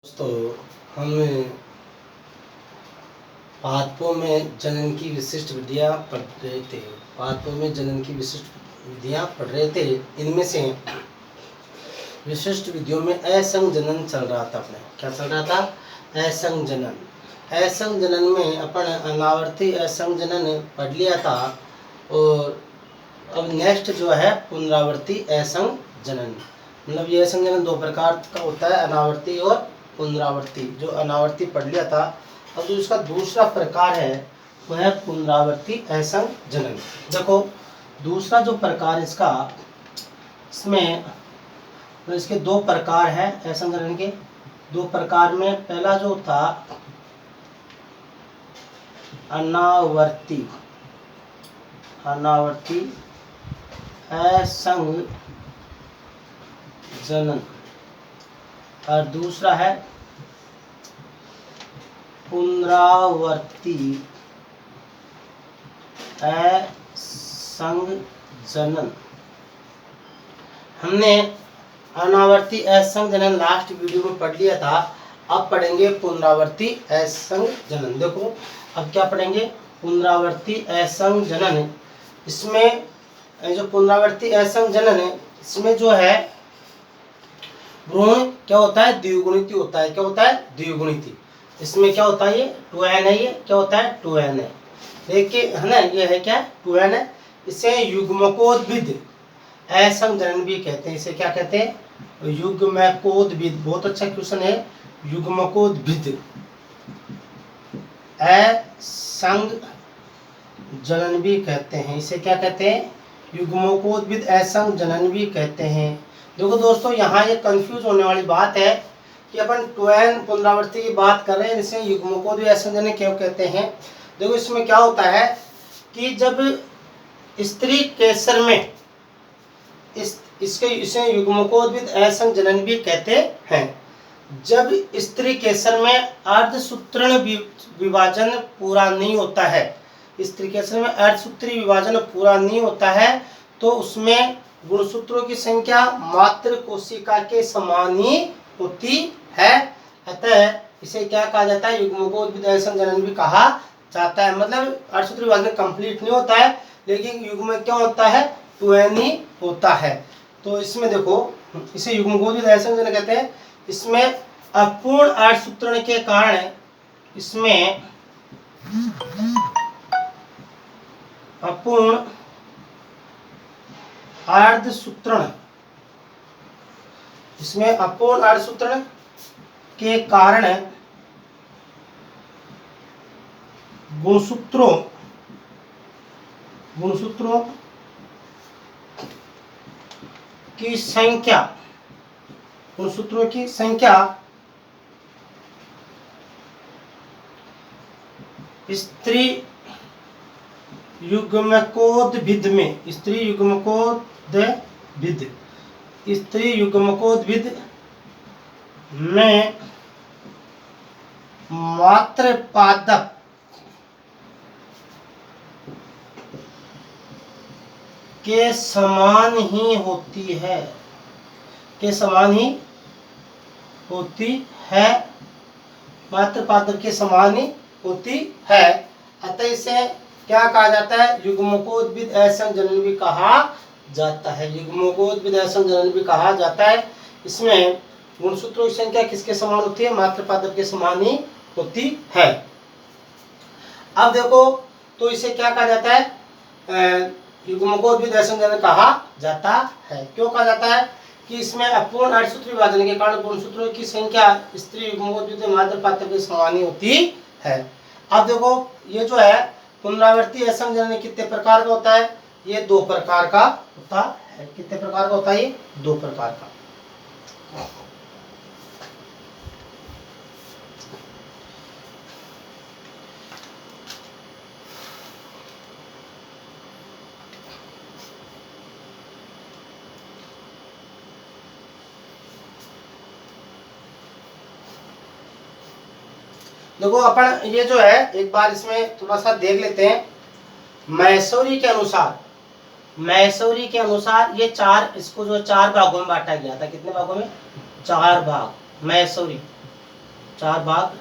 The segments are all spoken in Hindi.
दोस्तों, हम पादपों में जनन की विशिष्ट विधियाँ पढ़ रहे थे। पादपों में जनन की विशिष्ट विधियाँ पढ़ रहे थे। इनमें से विशिष्ट विधियों में असंग जनन चल रहा था। अपने क्या चल रहा था? असंग जनन। असंग जनन में अपन अनावर्ती असंग जनन पढ़ लिया था। और अब नेक्स्ट जो है पुनरावर्ती असंग जनन। मतलब ये असंग जनन दो प्रकार का होता है, अनावर्ती और पुनरावर्ती। जो अनावर्ती पढ़ लिया था, अब जो इसका दूसरा प्रकार है वह है पुनरावर्ती असंग जनन। देखो, दूसरा जो प्रकार इसका, इसमें तो इसके दो प्रकार है असंग जनन के। दो प्रकार में पहला जो था अनावर्ती असंग जनन, और दूसरा है पुनरावर्ती असंग जनन। हमने अनावर्ती असंग जनन लास्ट वीडियो में पढ़ लिया था। अब पढ़ेंगे पुनरावर्ती असंग जनन। देखो, अब क्या पढ़ेंगे? पुनरावर्ती असंग जनन। इसमें जो पुनरावर्ती असंग जनन है, इसमें जो है भ्रूण क्या होता है? द्विगुणित होता है। क्या होता है? द्विगुणित। इसमें क्या होता है? ये 2n है। ये क्या होता है? 2n है। देखिए, है ना, ये है क्या? 2n है। इसे युग्मकोद्भिद असंग जनन भी कहते हैं। इसे क्या कहते हैं? युग्मकोद्भिद। बहुत अच्छा क्वेश्चन है। युग्मकोद्भिद असंग जनन भी कहते हैं। इसे क्या कहते हैं? युग्मकोद्भिद असंग जनन भी कहते हैं। देखो दोस्तों, यहाँ ये कंफ्यूज होने वाली बात है कि अपन 2n पुनरावर्ती की बात कर रहे हैं, इसे युग्मकोद्भिद असंग जनन क्यों कहते हैं। देखो, इसमें क्या होता है कि जब स्त्री केसर में इसे युग्मकोद्भिद असंग जनन भी कहते हैं। जब स्त्री केसर में अर्धसूत्रण विभाजन पूरा नहीं होता है, स्त्री केसर में अर्धसूत्री विभाजन पूरा नहीं होता है, तो उसमें गुणसूत्रों की संख्या मात्र कोशिका के समान ही होती है। अतः इसे क्या कहा जाता है? युग्मकोद्भिद असंग जनन भी कहा जाता है। मतलब अर्धसूत्री विभाजन कंप्लीट नहीं होता है, लेकिन युग्म क्या होता है? 2n ही होता है। तो इसमें देखो, इसे युग्मकोद्भिद असंग जनन कहते हैं। इसमें अपूर्ण अर्धसूत्रण के कारण इसमें अपूर्ण अर्धसूत्रण के कारण गुणसूत्रों की संख्या स्त्री युग्मकोद्भिद में मात्र पादप के समान ही होती है। मात्र पादप के समान ही होती है। अतः इसे क्या कहा जाता है? युग्मकोद्भिद असंग जनन भी कहा जाता है। युग्मकोद्भिद असंग जनन भी कहा जाता है। इसमें गुणसूत्रों की संख्या किसके समान होती है? मात्र पादप के समान ही होती है। अब देखो, तो इसे क्या कहा जाता है? युग्मकोद्भिद असंग जनन कहा जाता है। क्यों कहा जाता है? कि इसमें अपूर्ण अर्धसूत्री विभाजन के कारण गुणसूत्रों की संख्या स्त्री युग्मकोद्भिद मात्र पादप के समान ही होती है। अब देखो, ये जो है पुनरावर्ती असंग जनन कितने प्रकार का होता है? ये 2 प्रकार का होता है। कितने प्रकार का होता है? ये 2 प्रकार का। देखो, अपन ये जो है एक बार इसमें थोड़ा सा देख लेते हैं। मैसूरी के अनुसार ये इसको जो 4 भागों में बांटा गया था। कितने भागों में? 4 भाग। मैसूरी 4 भाग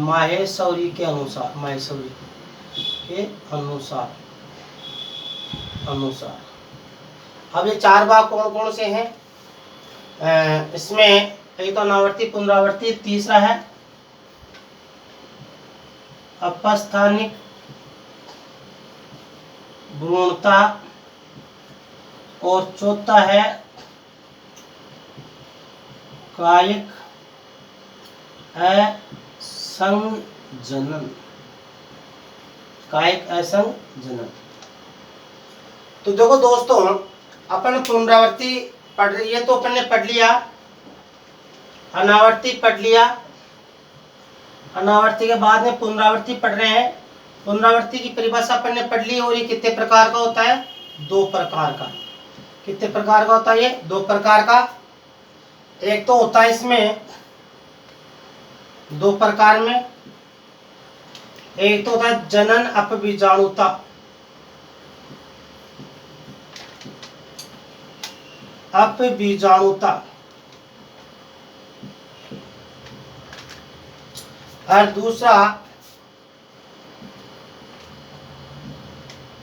माहेश्वरी के अनुसार, माहेश्वरी के अनुसार अनुसार। अब ये 4 भाग कौन कौन से हैं? इसमें एक तो अनावर्ती पुनरावर्ती, तीसरा है अपस्थानिक भ्रूणता और चौथा है कायिक असंजनन, कायिक असंजनन। तो देखो दोस्तों, अपन पुनरावर्ती पढ़ रही है तो अपन ने पढ़ लिया, अनावर्ती पढ़ लिया, अनावर्ती के बाद में पुनरावर्ती पढ़ रहे हैं। पुनरावर्ती की परिभाषा अपन ने पढ़ ली और ये कितने प्रकार का होता है? 2 प्रकार का। कितने प्रकार का होता है ये? 2 प्रकार का। एक तो होता है इसमें 2 प्रकार में, एक तो होता है जनन अपबीजाणुता, अपबीजाणुता, और दूसरा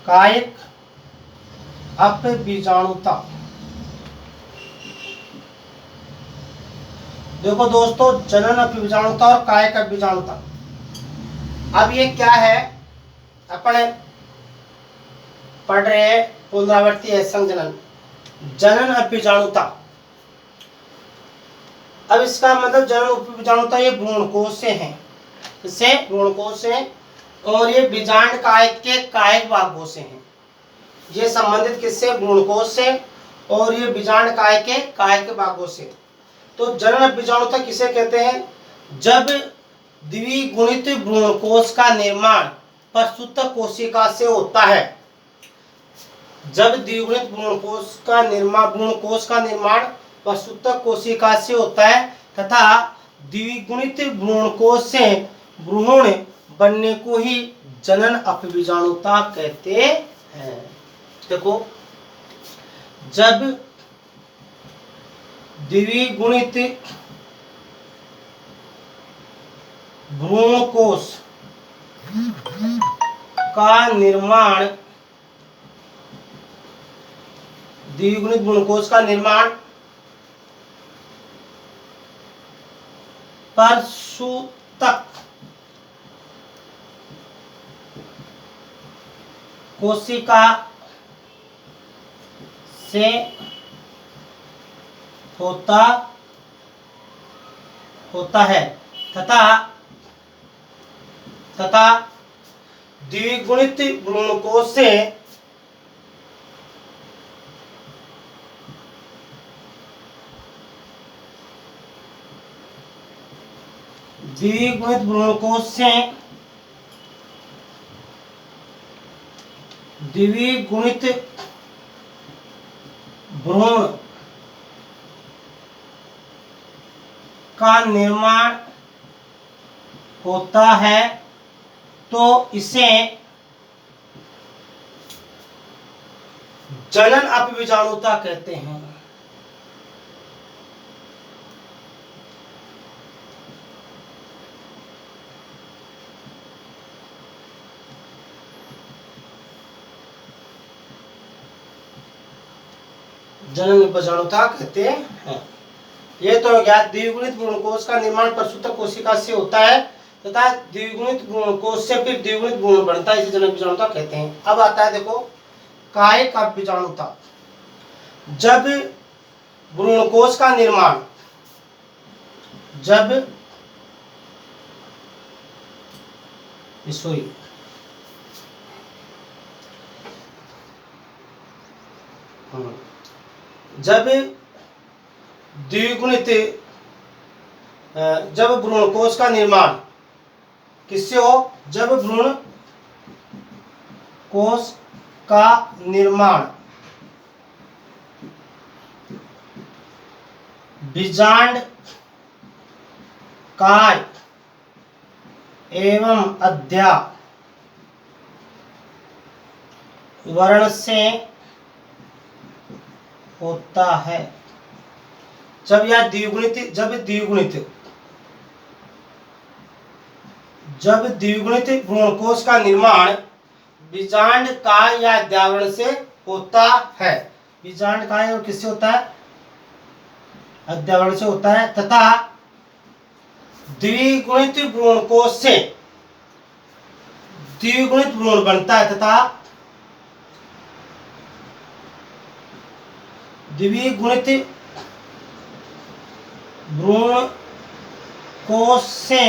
कायिक अपबीजाणुता। देखो दोस्तों, जनन अपबीजाणुता और कायिक अपबीजाणुता। अब ये क्या है? अपन पढ़ रहे हैं पुनरावर्ती असंजनन, जनन अपबीजाणुता। अब इसका मतलब जनन उपबीजाणुता ये भ्रूणकोश से है, इससे भ्रूणकोश से, और ये बीजांड कायिक के कायिक भागों से है। ये संबंधित किससे? भ्रूणकोश से, और ये बीजांड कायिक के कायिक भागों से। तो जनन अपबीजाणुता किसे कहते हैं? जब द्विगुणित भ्रूणकोश का निर्माण प्रसूत कोशिका से होता है, जब द्विगुणित भ्रूणकोश का निर्माण प्रसूत कोशिका से होता है तथा द्विगुणित भ्रूणकोश से भ्रूण बनने को ही जनन अपबीजाणुता कहते हैं। देखो, जब द्विगुणित भ्रूणकोश का निर्माण, द्विगुणित भ्रूणकोश का निर्माण प्रसूतक कोशिका से होता है तथा द्विगुणित भ्रूणकोश से द्विगुणित भ्रूणकोश से द्विगुणित भ्रूण का निर्माण होता है तो इसे जनन अपबीजाणुता कहते हैं। जनन अपबीजाणुता कहते हैं। ये तो हो गया, द्विगुणित भ्रूणकोश का निर्माण प्रसूत कोशिका से होता है तथा द्विगुणित भ्रूणकोश से फिर द्विगुणित भ्रूण बनता है, इसे जनन अपबीजाणुता कहते हैं। अब आता है देखो कायिक अपबीजाणुता। जब भ्रूणकोश का निर्माण, जब द्विगुणित, जब भ्रूणकोश का निर्माण किससे हो? जब भ्रूणकोश का निर्माण बीजांड काय एवं अध्यावरण से होता है। जब द्विगुणित जब द्विगुणित भ्रूणकोश का निर्माण बीजांड काय या अद्यावरण से होता है, बीजांड काय और किससे होता है, अद्यावरण से होता है, तथा द्विगुणित भ्रूणकोश से द्विगुणित भ्रूण बनता है, तथा द्विगुणित भ्रूणकोश से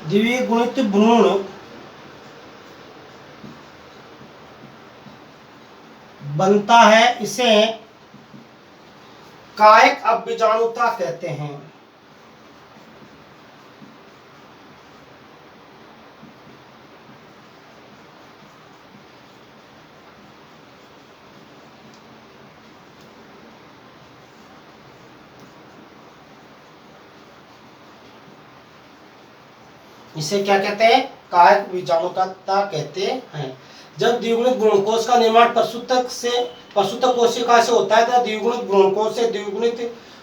द्विगुणित भ्रूण बनता है, इसे कायिक अबीजाणुता कहते हैं। इसे क्या कहते हैं, कायिक बीजाणुता कहते हैं। जब द्विगुणित भ्रूणकोश का निर्माण प्रसूतक कोशिका से होता है तो द्विगुणित भ्रूणकोश से द्विगुणित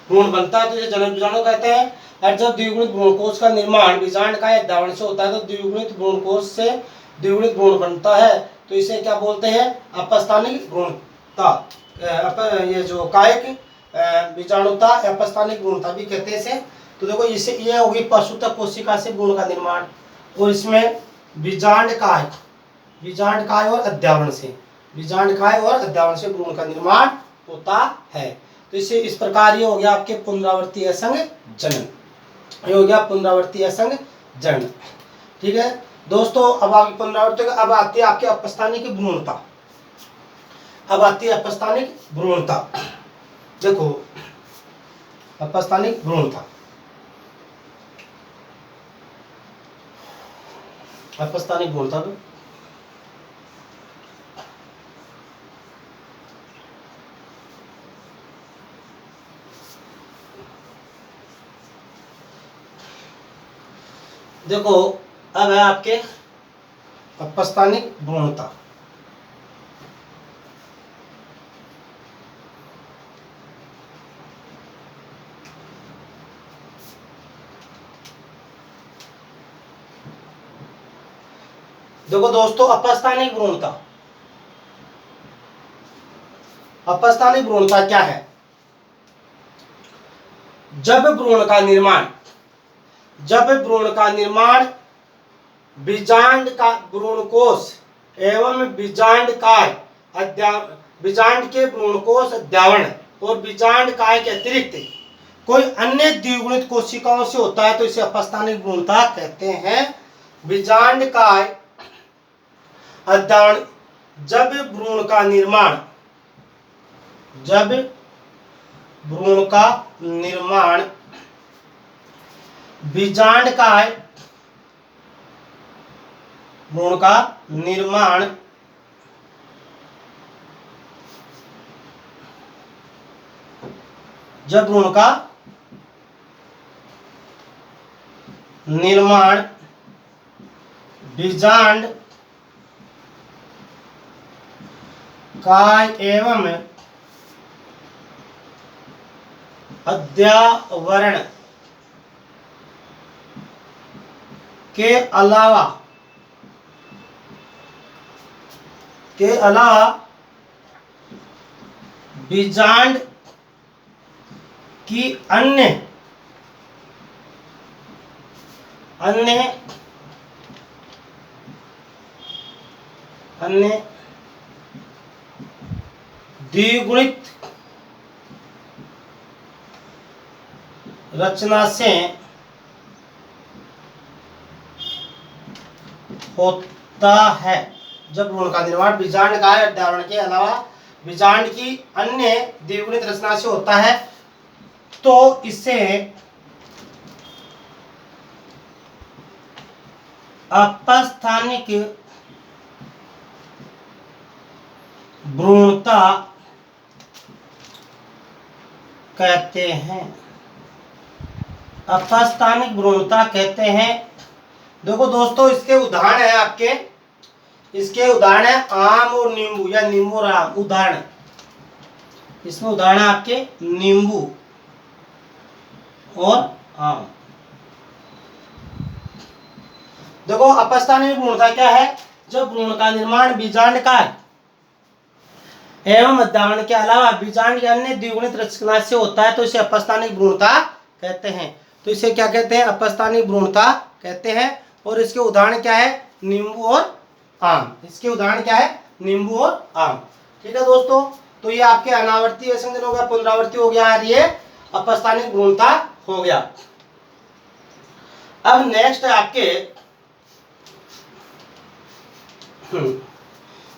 भ्रूण बनता है तो इसे जनक बीजाणु कहते हैं। और जब द्विगुणित भ्रूणकोश का निर्माण बीजांड का अद्यावरण से होता है तो द्विगुणित भ्रूणकोश से द्विगुणित भ्रूण बनता है तो इसे क्या बोलते हैं, अपस्थानिक भ्रूणता। ये जो कायिक बीजाणुता अपस्थानिक भ्रूणता भी कहते हैं इसे। तो देखो इसे ये होगी प्रसूतक कोशिका से भ्रूण का निर्माण, और इसमें बीजांड काय और अद्यावरण से, बीजांड काय और अद्यावरण से भ्रूण का निर्माण होता है। तो इसे इस प्रकार ये हो गया आपके पुनरावर्ती असंग जनन, ये हो गया पुनरावर्ती असंग जनन। ठीक है दोस्तों, अब आगे पुनरावर्ती, अब आती है आपके अपस्थानिक भ्रूणता। अब आती है अपस्थानिक भ्रूणता। देखो अपस्थानिक भ्रूणता, अपस्थानिक भ्रूणता देखो अब है आपके अपस्थानिक भ्रूणता। देखो दोस्तों अपस्थानिक भ्रूणता, अपस्थानिक भ्रूणता क्या है, जब भ्रूण का निर्माण बीजांड का भ्रूणकोश एवं बीजांड काय बीजांड के भ्रूणकोश अद्यावरण और बीजांड काय के अतिरिक्त कोई अन्य द्विगुणित कोशिकाओं से होता है तो इसे अपस्थानिक भ्रूणता कहते हैं। बीजांड काय अद्यावरण, जब भ्रूण का निर्माण बीजांड काय भ्रूण का निर्माण जब भ्रूण का निर्माण बीजांड काय एवं अद्यावरण के अलावा बीजांड की अन्य द्विगुणित रचना से होता है। जब भ्रूण का निर्माण बीजांड काय अद्यावरण के अलावा बीजांड की अन्य द्विगुणित रचना से होता है तो इसे अपस्थानिक भ्रूणता कहते हैं। अपस्थानिक भ्रूणता कहते हैं। देखो दोस्तों इसके उदाहरण है आपके, इसके उदाहरण है आम और नींबू या नींबू और आम। उदाहरण इसमें उदाहरण है आपके नींबू और आम। देखो अपस्थानिक भ्रूणता क्या है? जब भ्रूण का निर्माण बीजांड का एवं मध्यावरण के अलावा बीजांड या अन्य द्विगुणित रचना से होता है तो इसे अपस्थानिक भ्रूणता कहते हैं। तो इसे क्या कहते हैं? अपस्थानिक भ्रूणता कहते हैं। और इसके उदाहरण क्या है? नींबू और आम। इसके उदाहरण क्या है? नींबू और आम। ठीक है दोस्तों, तो ये आपके अनावर्ती असंजन हो गया, पुनरावर्ती हो गया, और ये अपस्थानिक भ्रूणता हो गया। अब नेक्स्ट है आपके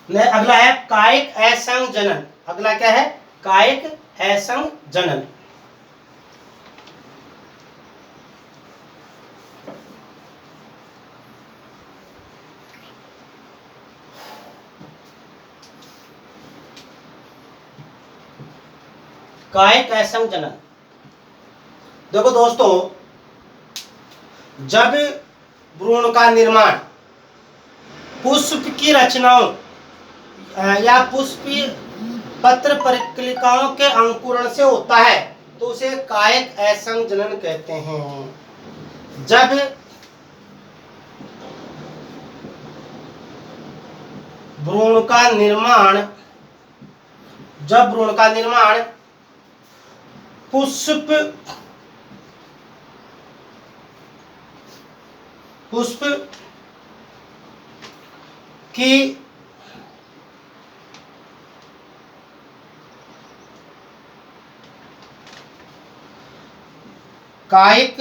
अगला है कायिक असंग जनन। अगला क्या है? कायिक असंग जनन। कायिक असंग जनन। देखो दोस्तों, जब भ्रूण का निर्माण पुष्प की रचनाओं या पुष्पीय पत्र परिकलिकाओं के अंकुरण से होता है तो उसे कायिक असंग जनन कहते हैं। जब भ्रूण का निर्माण पुष्प की कायिक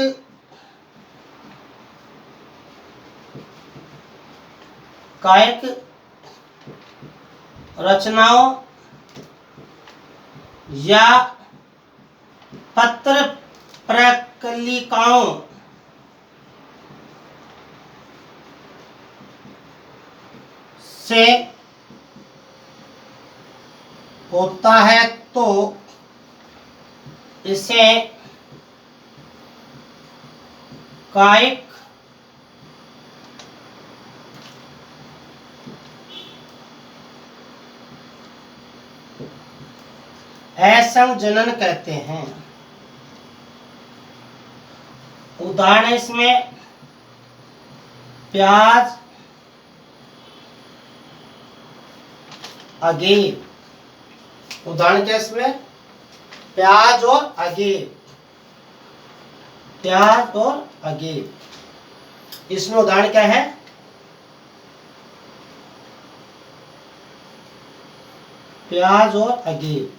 रचनाओं या पत्र प्रकलिकाओं से होता है तो इसे कायिक असंग जनन कहते हैं। उदाहरण इसमें प्याज, अगेर। उदाहरण क्या इसमें? प्याज और अगेर। प्याज और अगेर। इसमें उदाहरण क्या है? प्याज और अगेर।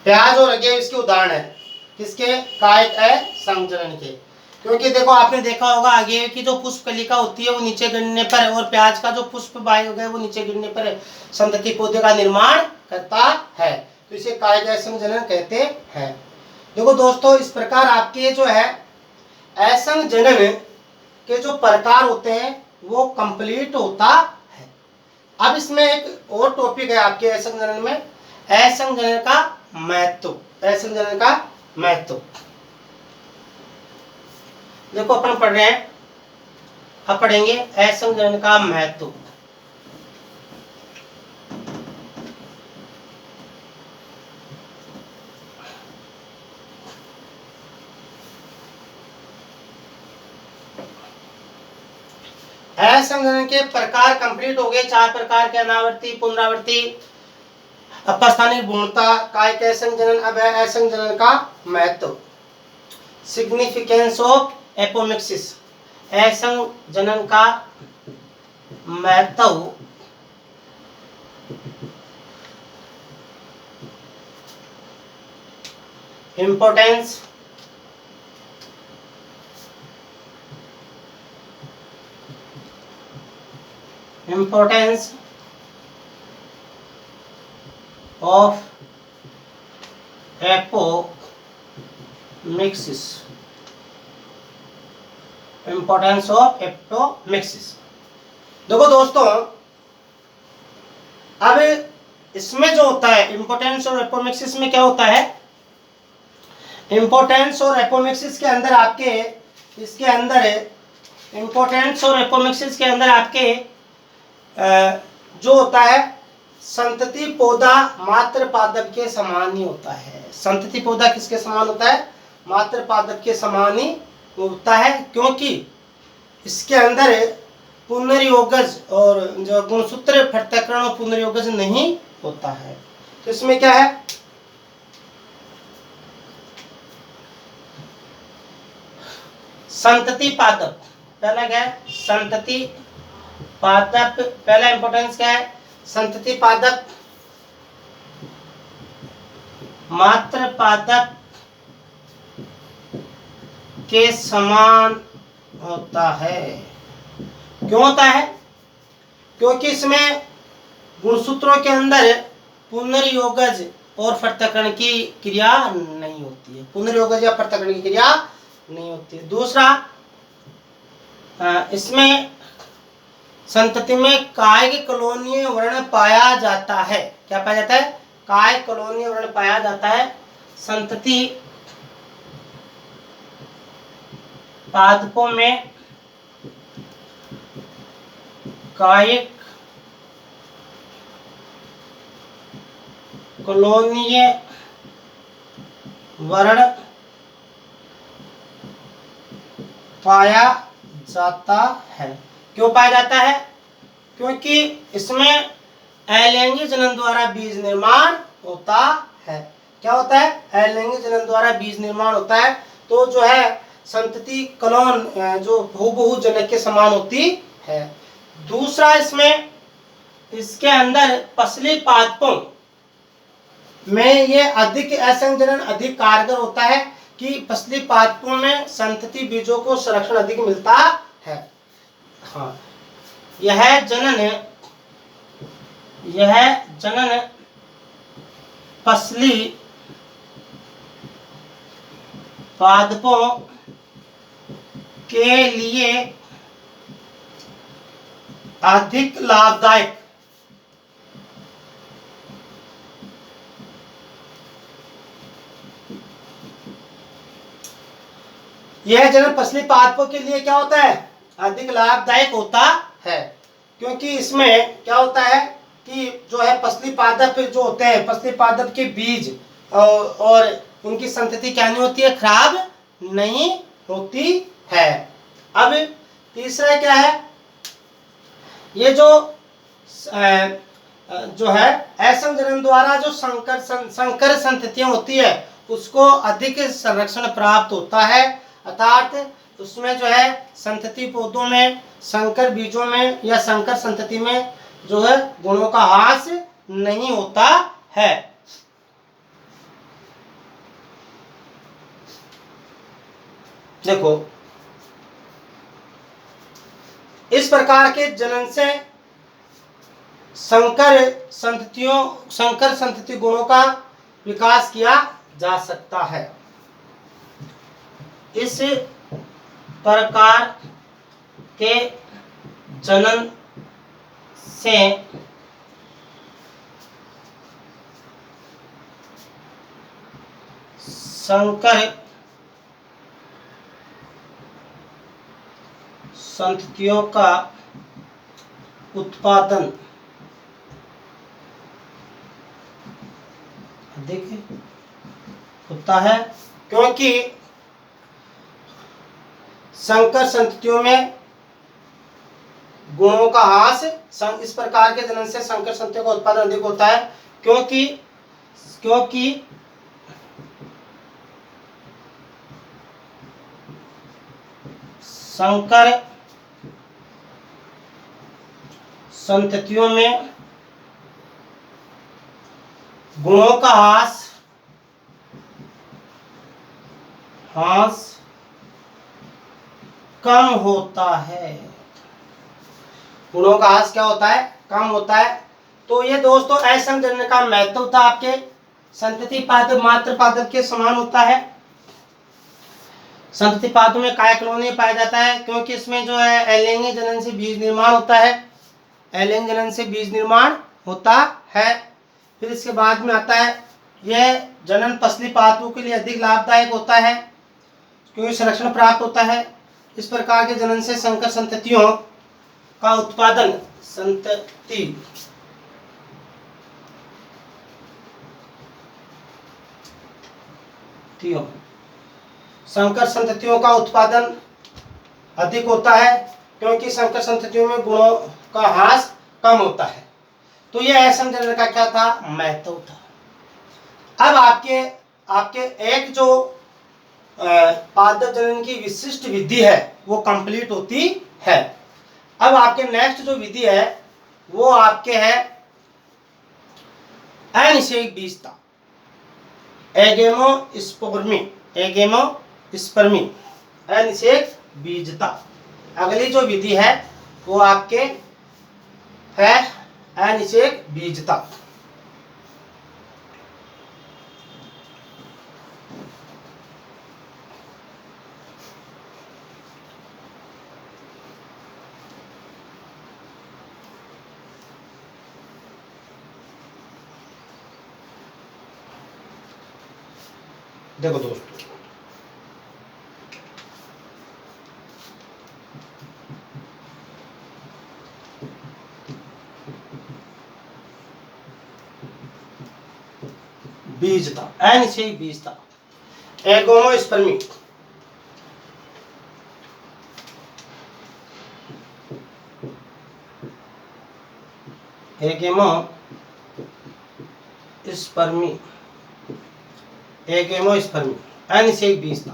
प्याज और अगेर इसके उदाहरण है। किसके? कायिक असंग जनन के। क्योंकि देखो आपने देखा होगा अगेर की जो पुष्प कलिका होती है वो नीचे गिरने पर, और प्याज का जो पुष्प बाह्य है वो नीचे गिरने पर संतति पौधे का निर्माण करता है, तो इसे कायिक असंग जनन कहते हैं। देखो दोस्तों, इस प्रकार आपके जो है असंग जनन के जो प्रकार होते हैं वो कंप्लीट होता है। अब इसमें एक और टॉपिक है आपके असंग जनन में, असंग जनन का महत्व। असंग जनन का महत्व देखो अपन पढ़ रहे हैं, अब पढ़ेंगे असंग जनन का महत्व। असंग जनन के प्रकार कंप्लीट हो गए। 4 प्रकार के, अनावर्ती, पुनरावर्ती, अपस्थानिक भ्रूणता, कायिक असंग जनन। अब है असंग जनन का महत्व। Significance of apomixis. असंग जनन का महत्व importance of apomixis। Importance of apomixis. देखो दोस्तों, अब इसमें जो होता है इंपॉर्टेंस और एपोमिक्सिस में क्या होता है? इंपॉर्टेंस और एपोमिक्सिस के अंदर आपके इसके अंदर इंपॉर्टेंस और एपोमिक्सिस के अंदर आपके जो होता है संतति पौधा मात्र पादप के समान ही होता है। संतति पौधा किसके समान होता है? मात्र पादप के समान ही होता है, क्योंकि इसके अंदर पुनर्योगज और जो गुणसूत्र पृथक्करण और पुनर्योगज नहीं होता है। तो इसमें क्या है? संतति पादप, पहला क्या है? संतति पादप, पहला इंपॉर्टेंस क्या है? संतति पादप मात्र पादप के समान होता है। क्यों होता है? क्योंकि इसमें गुणसूत्रों के अंदर पुनर्योगज और पृथक्करण की क्रिया नहीं होती है। पुनर्योगज या पृथक्करण की क्रिया नहीं होती है। दूसरा, इसमें संतति में कायिक कॉलोनीय वर्ण पाया जाता है। क्या पाया जाता है? कायिक कॉलोनीय वर्ण पाया जाता है। संतति पादपों में कायिक कॉलोनीय वर्ण पाया जाता है। क्यों पाया जाता है? क्योंकि इसमें अलिंगी जनन द्वारा बीज निर्माण होता है। क्या होता है? अलिंगी जनन द्वारा बीज निर्माण होता है। तो जो है संतति कलोन जो हूबहू जनक के समान होती है। दूसरा, इसमें इसके अंदर पसली पादपों में ये अधिक असंग जनन अधिक कारगर होता है कि पसली पादपों में संतति बीजों को संरक्षण अधिक मिलता है। हाँ, यह जनन पसली पादपों के लिए अधिक लाभदायक यह जनन पसली पादपों के लिए क्या होता है? अधिक लाभदायक होता है। क्योंकि इसमें क्या होता है कि जो है पसली पादप जो होते हैं, पसली पादप के बीज और उनकी संतति क्या नहीं होती है? खराब नहीं होती है। अब तीसरा क्या है? ये जो है असंग जनन द्वारा जो संकर संततियां होती है उसको अधिक संरक्षण प्राप्त होता है। अर्थात उसमें जो है संतति पौधों में, संकर बीजों में या संकर संतति में जो है गुणों का ह्रास नहीं होता है। देखो, इस प्रकार के जनन से संकर संतति गुणों का विकास किया जा सकता है। इस प्रकार के जनन से संकर संततियों का उत्पादन अधिक होता है, क्योंकि संकर संततियों में गुणों का ह्रास, इस प्रकार के जनन से संकर संततियों का उत्पादन अधिक होता है, क्योंकि संकर संततियों में गुणों का ह्रास कम होता है। गुणों का ह्रास क्या होता है? कम होता है। तो ये दोस्तों असंग जनन का महत्व था। आपके संतति पादप मात्र पादप के समान होता है। संतति पादप में कायिक कॉलोनी पाया जाता है, क्योंकि इसमें जो है अलिंगी जनन से बीज निर्माण होता है। अलिंगी जनन से बीज निर्माण होता है। फिर इसके बाद में आता है यह जनन पसली पादपों के लिए अधिक लाभदायक होता है, क्योंकि संरक्षण प्राप्त होता है। इस प्रकार के जनन से संकर संततियों का उत्पादन संततियों, संकर संततियों का उत्पादन अधिक होता है, क्योंकि संकर संततियों में गुणों का ह्रास कम होता है। तो ये असम जनन का क्या था, महत्व था। अब आपके आपके एक जो पादप जनन की विशिष्ट विधि है वो कंप्लीट होती है। अब आपके नेक्स्ट जो विधि है वो आपके है अनिषेक बीजता, एगेमोस्पर्मी, एगेमोस्पर्मी, अनिषेक बीजता। अगली जो विधि है वो आपके है अनिषेक बीजता। देखो दोस्तों, बीजता, अनिषेक बीजता, एगोमोस्पर्मी, एगेमोस्पर्मी, एगेमोस्पर्मी, अनिषेक बीजता।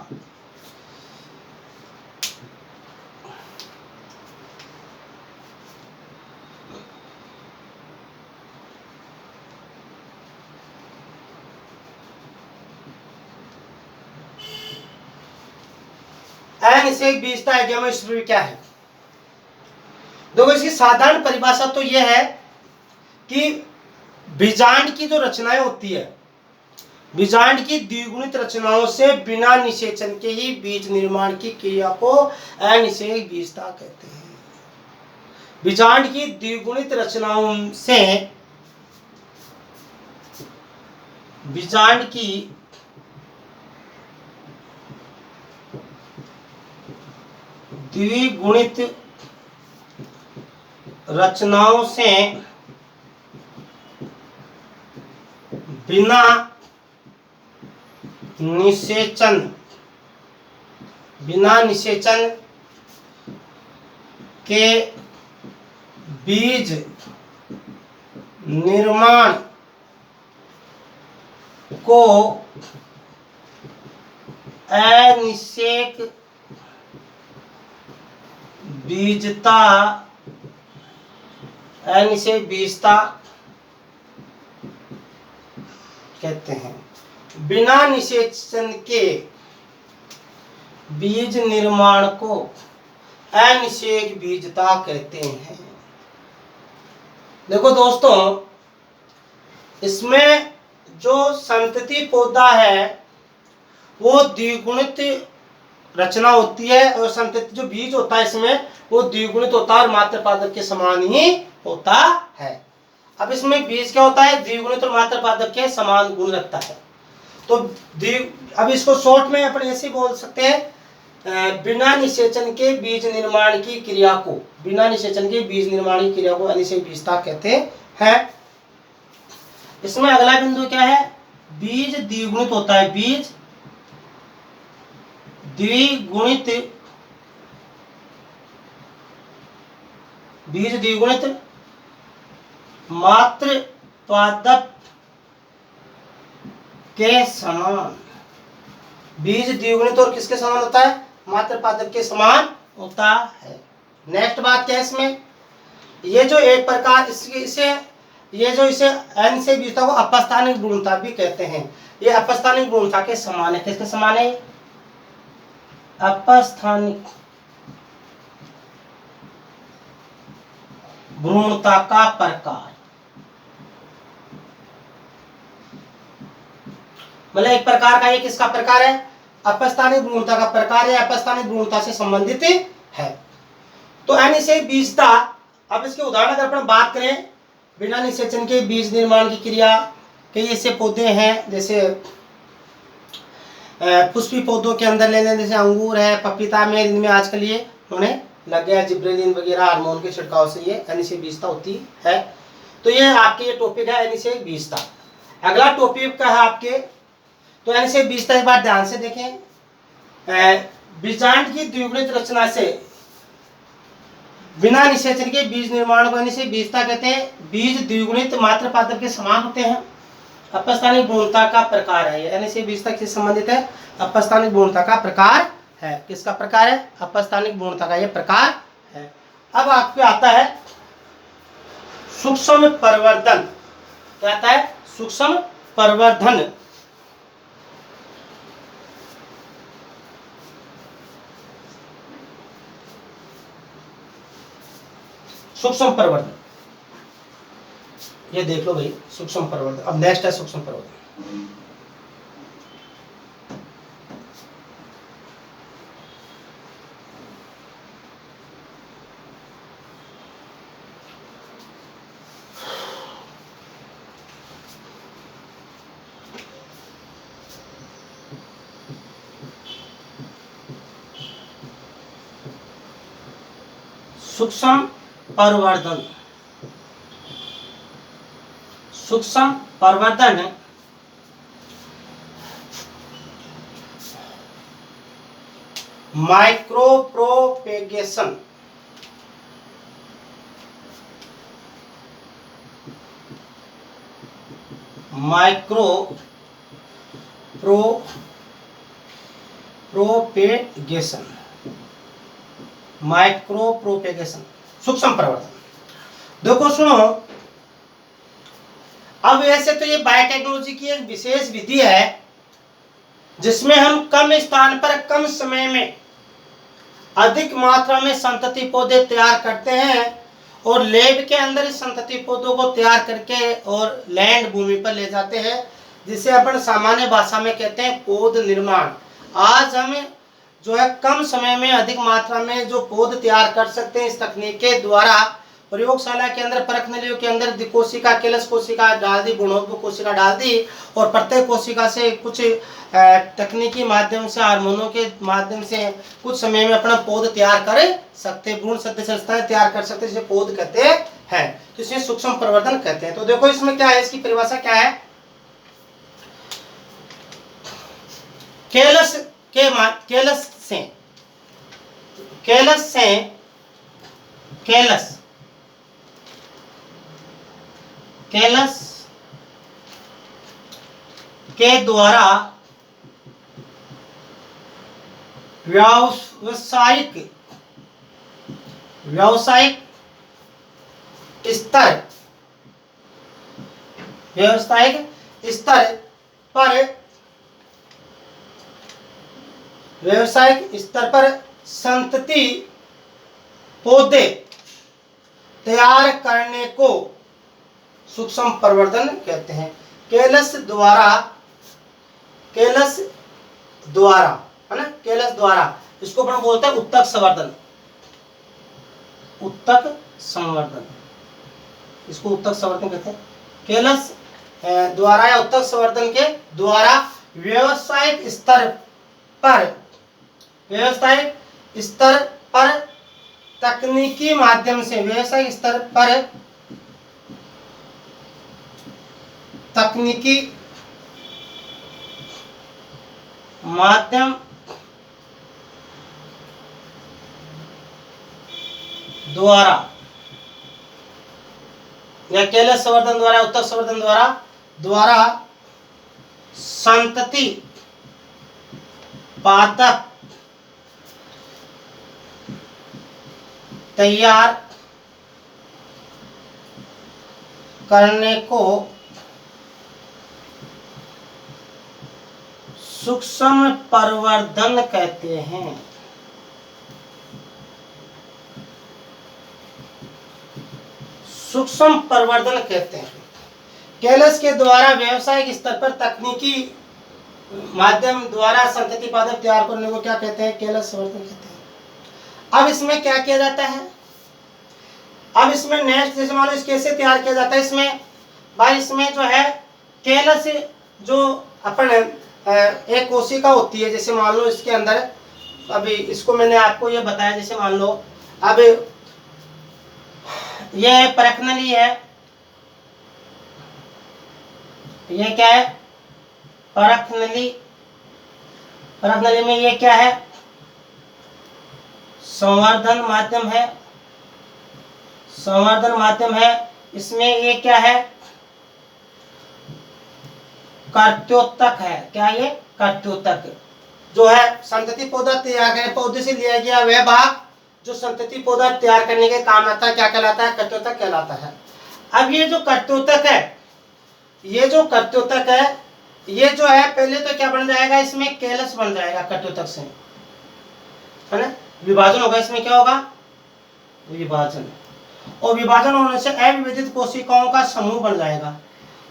अनिषेक बीजता एगेमोस्पर्मी क्या है? देखो इसकी साधारण परिभाषा तो यह है कि बीजांड की जो रचनाएं होती है, बीजांड की द्विगुणित रचनाओं से बिना निषेचन के ही बीज निर्माण की क्रिया को अनिषेक बीजता कहते हैं। बीजांड की द्विगुणित रचनाओं से, बीजांड की द्विगुणित रचनाओं से बिना निषेचन, बिना निषेचन के बीज निर्माण को अनिषेक बीजता, अनिषेक बीजता कहते हैं। बिना निषेचन के बीज निर्माण को अनिषेक बीजता कहते हैं। देखो दोस्तों, इसमें जो संतति पौधा है वो द्विगुणित रचना होती है, और संतति जो बीज होता है इसमें वो द्विगुणित होता है और मात्र पादप के समान ही होता है। अब इसमें बीज क्या होता है, द्विगुणित और मात्र पादप के समान गुण रखता है। तो अब इसको शॉर्ट में अपन ऐसे बोल सकते हैं, बिना निषेचन के बीज निर्माण की क्रिया को, बिना निषेचन के बीज निर्माण की क्रिया को अनिषेक बीजता कहते हैं। इसमें अगला बिंदु क्या है, बीज द्विगुणित होता है, बीज द्विगुणित, बीज द्विगुणित मात्र पादप के समान, बीज द्विगुणित और किसके समान होता है, मात्र पादप के समान होता है। नेक्स्ट बात क्या है इसमें, ये जो एक प्रकार इसे ये जो इसे अनिषेक बीजता को अपस्थानिक भ्रूणता भी कहते हैं। ये अपस्थानिक भ्रूणता के समान है। किसके समान है, अपस्थानिक भ्रूणता का प्रकार, मतलब एक प्रकार का, ये किसका प्रकार है, अपस्थानिक भ्रूणता का प्रकार है, अपस्थानिक भ्रूणता से संबंधित है। तो अनिषेक बीजता, अब इसके उदाहरण अगर अपन बात करें, बिना निषेचन के बीज निर्माण की क्रिया, कई ऐसे पौधे हैं जैसे पुष्पी पौधों के अंदर ले लें, जैसे अंगूर है, पपीता में, इनमें आजकल ये होने लग गया जिब्रेलिन वगैरह हार्मोन के छिड़काव से ये अनिषेक बीजता होती है। तो ये आपके ये टॉपिक है अनिषेक बीजता। अगला टॉपिक का है आपके तो यानी से बीजता, एक बार ध्यान से देखें, बीजांड की द्विगुणित रचना से बिना निषेचन के बीज निर्माण को यानी से बीजता कहते हैं। बीज द्विगुणित मात्र पात्र के समान होते हैं। अपस्थानिक पूर्णता का प्रकार है, यानी से बीजता किससे संबंधित है? अपस्थानिक पूर्णता का प्रकार है। किसका प्रकार है? अपस्थानिक पूर्णता का यह प्रकार है। अब आपके आता है सूक्ष्म परिवर्धन। क्या आता है? सूक्ष्म परिवर्धन। सूक्ष्म परिवर्धन, ये देख लो भाई, सूक्ष्म परिवर्धन। अब नेक्स्ट है सूक्ष्म परिवर्धन। सूक्ष्म परिवर्धन, सूक्ष्म परिवर्धन micro propagation, micro propagation, micro propagation, सूक्ष्म परिवर्तन। देखो सुनो, अब ऐसे तो ये बायोटेक्नोलॉजी की एक विशेष विधि है जिसमें हम कम स्थान पर कम समय में अधिक मात्रा में संतति पौधे तैयार करते हैं और लैब के अंदर इस संतति पौधों को तैयार करके और लैंड भूमि पर ले जाते हैं, जिसे अपन सामान्य भाषा में कहते हैं पौध निर्माण। आज हम जो है कम समय में अधिक मात्रा में जो पौध तैयार कर सकते हैं इस तकनीक के द्वारा। प्रयोगशाला के अंदर परख नलियों के अंदर कोशिका, केलस कोशिका डाल दी, गुणोत्तर कोशिका डाल दी और प्रत्येक कोशिका से कुछ तकनीकी माध्यम से, हार्मोनों के माध्यम से कुछ समय में अपना पौध तैयार कर सकते, भ्रूण संस्थाएं तैयार कर सकते, जिसे पौध कहते हैं। तो इसे सूक्ष्म परिवर्धन कहते हैं। तो देखो इसमें क्या है, इसकी परिभाषा क्या है? केलस के द्वारा व्यावसायिक स्तर पर संतति पौधे तैयार करने को सूक्ष्म परिवर्धन कहते हैं। केलस द्वारा है ना, केलस द्वारा, इसको अपन बोलते हैं उत्तक संवर्धन, इसको उत्तक संवर्धन कहते हैं। केलस द्वारा या उत्तक संवर्धन के द्वारा व्यावसायिक स्तर पर तकनीकी माध्यम से, व्यावसायिक स्तर पर तकनीकी माध्यम द्वारा या केलस संवर्धन द्वारा, उत्तक संवर्धन द्वारा संतति पादप तैयार करने को सूक्ष्म परिवर्धन कहते हैं। सूक्ष्म परिवर्धन कहते हैं। केलस के द्वारा व्यावसायिक स्तर पर तकनीकी माध्यम द्वारा संतति पादप तैयार करने को क्या कहते हैं? केलस संवर्धन कहते हैं। अब इसमें क्या किया जाता है? अब इसमें नेक्स्ट जैसे मान लो इस कैसे तैयार किया जाता है, इसमें भाई इसमें जो है केलस जो अपन एक कोशिका होती है, जैसे मान लो इसके अंदर, अभी इसको मैंने आपको ये बताया, जैसे मान लो अब ये परख नली है, ये क्या है? परख नली, परख नली में ये क्या है, संवर्धन माध्यम है, संवर्धन माध्यम है। इसमें ये क्या है, कर्त्योतक है। क्या ये, कर्त्योतक जो है संतति पौधा तैयार करने, पौधे से लिया गया वह भाग जो संतति पौधा तैयार करने के काम आता है, क्या कहलाता है, कर्त्योतक कहलाता है। अब ये जो कर्त्योतक है, ये जो कर्त्योतक है, ये जो है पहले तो क्या बन जाएगा, इसमें कैलस बन जाएगा कर्त्योतक से, है ना, विभाजन होगा, इसमें क्या होगा, विभाजन, और विभाजन होने से अविभजित कोशिकाओं का समूह बन जाएगा।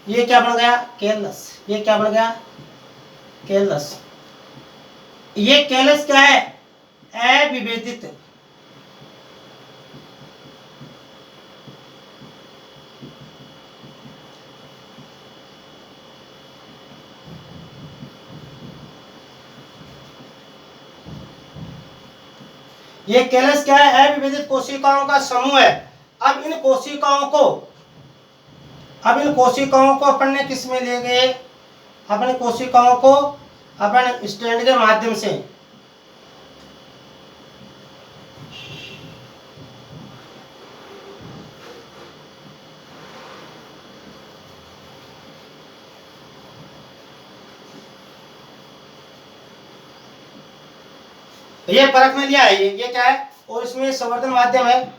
ये क्या बन गया, कैलस। ये क्या बन गया, कैलस। ये कैलस क्या है, अविभजित, ये कैलस क्या है, अविभजित कोशिकाओं का समूह है। अब इन कोशिकाओं को अपन ने किस में ले गए, अपने कोशिकाओं को अपन स्टैंड के माध्यम से ये परख में लिया है, ये क्या है, और इसमें संवर्धन माध्यम है।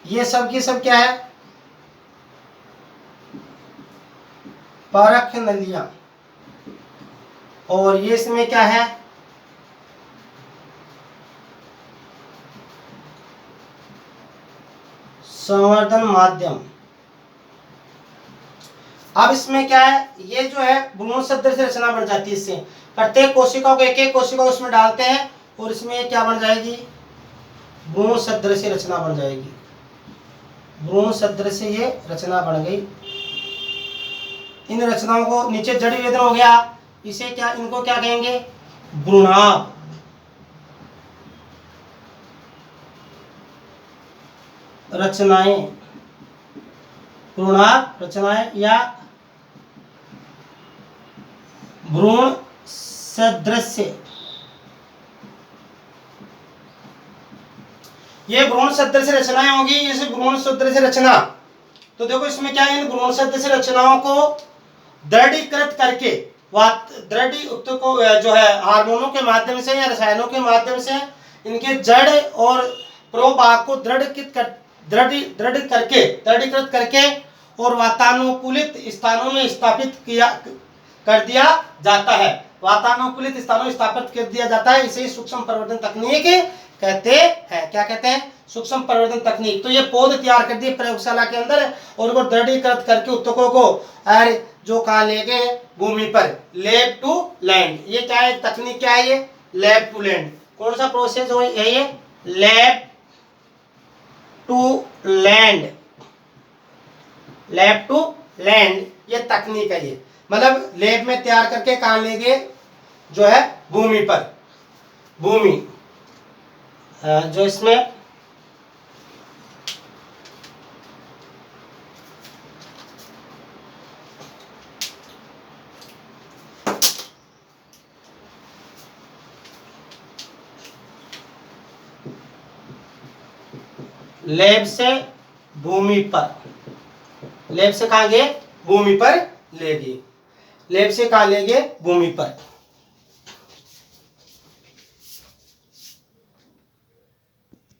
ये सब की सब क्या है, परख नलियां, और ये इसमें क्या है, संवर्धन माध्यम। अब इसमें क्या है, ये जो है भ्रूण सदृश रचना बन जाती है। इससे प्रत्येक कोशिका को एक एक कोशिका उसमें डालते हैं और इसमें क्या बन जाएगी, भ्रूण सदृश रचना बन जाएगी। भ्रूण सदृश ये रचना बन गई। इन रचनाओं को नीचे जड़ विभेदन हो गया, इसे क्या, इनको क्या कहेंगे, भ्रूणाभ। रचनाएं, भ्रूणाभ रचनाएं या भ्रूण सदृश। ये भ्रूण सदृश रचनाएं होगी। इस भ्रूण सदृश रचना, तो देखो इसमें क्या है, इन भ्रूण सदृश रचनाओं को दृढ़ीकृत करके, दृढ़ीकृत को जो है हार्मोनों के माध्यम से या रसायनों के माध्यम से इनके जड़ और प्रोभाग को दृढ़ीकृत करके और वातानुकूलित स्थानों में स्थापित कर दिया जाता है। वातानुकूलित स्थानों में स्थापित कर दिया जाता है। इसे सूक्ष्म परिवर्तन तकनीक कहते हैं। क्या कहते हैं, सूक्ष्म परिवर्तन तकनीक। तो ये पौध तैयार कर दिए प्रयोगशाला के अंदर और उनको दृढ़ीकृत करके उत्तकों को जो कहा ले गए, भूमि पर, लैब टू लैंड। ये क्या है, तकनीक क्या है, ये लैब टू लैंड। कौन सा प्रोसेस है ये, lab to land. Lab to land ये तकनीक है। ये मतलब लैब में तैयार करके कहाँ ले गए, जो है भूमि पर, भूमि जो इसमें लैब से भूमि पर, लैब से कहाँ गए, भूमि पर ले गए, लैब से कहाँ ले गए, भूमि पर।